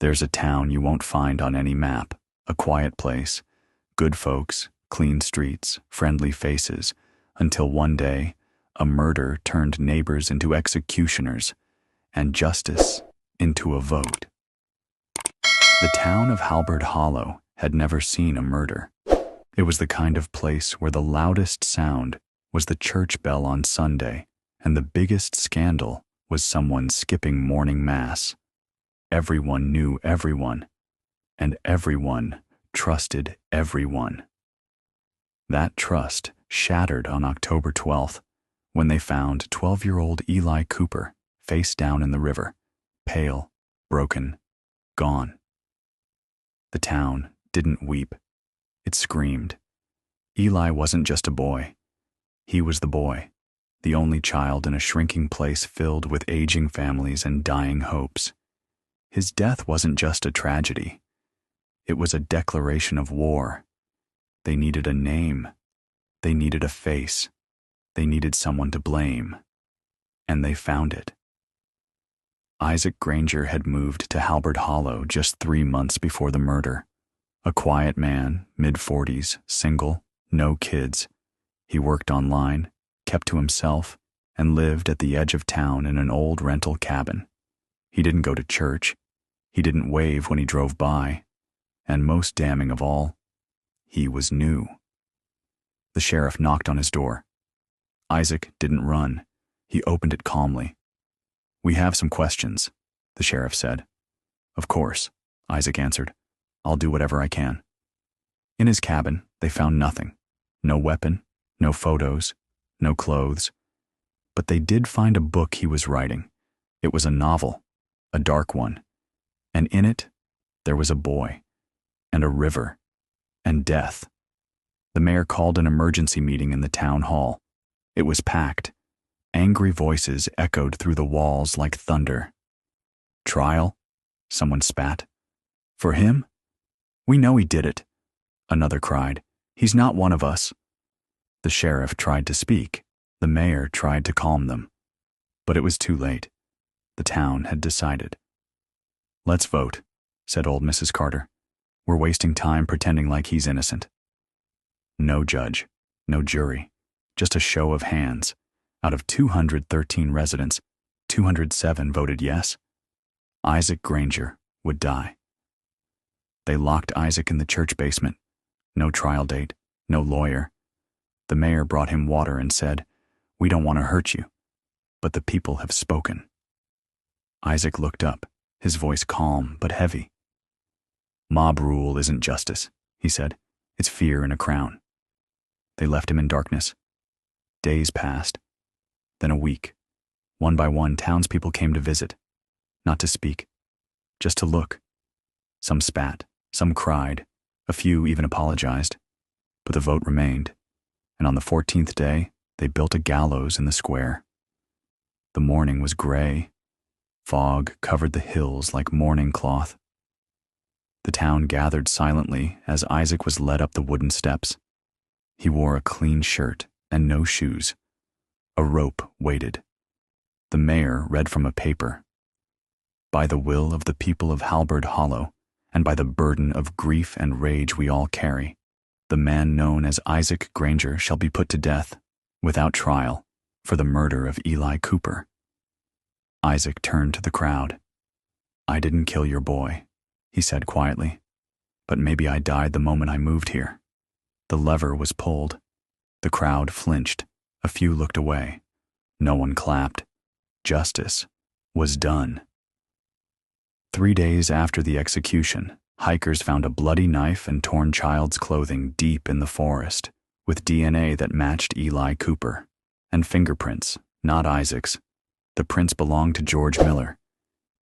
There's a town you won't find on any map, a quiet place, good folks, clean streets, friendly faces, until one day, a murder turned neighbors into executioners, and justice into a vote. The town of Halberd Hollow had never seen a murder. It was the kind of place where the loudest sound was the church bell on Sunday, and the biggest scandal was someone skipping morning mass. Everyone knew everyone, and everyone trusted everyone. That trust shattered on October 12th, when they found 12-year-old Eli Cooper face down in the river, pale, broken, gone. The town didn't weep. It screamed. Eli wasn't just a boy. He was the boy, the only child in a shrinking place filled with aging families and dying hopes. His death wasn't just a tragedy. It was a declaration of war. They needed a name. They needed a face. They needed someone to blame. And they found it. Isaac Granger had moved to Halberd Hollow just 3 months before the murder. A quiet man, mid-40s, single, no kids. He worked online, kept to himself, and lived at the edge of town in an old rental cabin. He didn't go to church. He didn't wave when he drove by. And most damning of all, he was new. The sheriff knocked on his door. Isaac didn't run. He opened it calmly. "We have some questions," the sheriff said. "Of course," Isaac answered. "I'll do whatever I can." In his cabin, they found nothing. No weapon, no photos, no clothes. But they did find a book he was writing. It was a novel, a dark one. And in it, there was a boy, and a river, and death. The mayor called an emergency meeting in the town hall. It was packed. Angry voices echoed through the walls like thunder. "Trial?" someone spat. "For him? We know he did it," another cried. "He's not one of us." The sheriff tried to speak. The mayor tried to calm them. But it was too late. The town had decided. "Let's vote," said old Mrs. Carter. "We're wasting time pretending like he's innocent." No judge, no jury, just a show of hands. Out of 213 residents, 207 voted yes. Isaac Granger would die. They locked Isaac in the church basement. No trial date, no lawyer. The mayor brought him water and said, "We don't want to hurt you, but the people have spoken." Isaac looked up, his voice calm but heavy. "Mob rule isn't justice," he said. "It's fear in a crown." They left him in darkness. Days passed. Then a week. One by one, townspeople came to visit. Not to speak, just to look. Some spat, some cried, a few even apologized. But the vote remained, and on the 14th day, they built a gallows in the square. The morning was gray. Fog covered the hills like mourning cloth. The town gathered silently as Isaac was led up the wooden steps. He wore a clean shirt and no shoes. A rope waited. The mayor read from a paper. "By the will of the people of Halberd Hollow, and by the burden of grief and rage we all carry, the man known as Isaac Granger shall be put to death, without trial, for the murder of Eli Cooper." Isaac turned to the crowd. "I didn't kill your boy," he said quietly, "but maybe I died the moment I moved here." The lever was pulled. The crowd flinched. A few looked away. No one clapped. Justice was done. 3 days after the execution, hikers found a bloody knife and torn child's clothing deep in the forest, with DNA that matched Eli Cooper, and fingerprints, not Isaac's. The prints belonged to George Miller,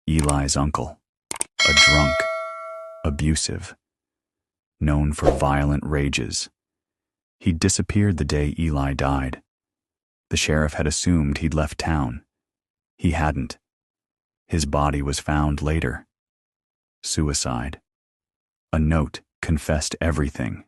Eli's uncle, a drunk, abusive, known for violent rages. He'd disappeared the day Eli died. The sheriff had assumed he'd left town. He hadn't. His body was found later. Suicide. A note confessed everything.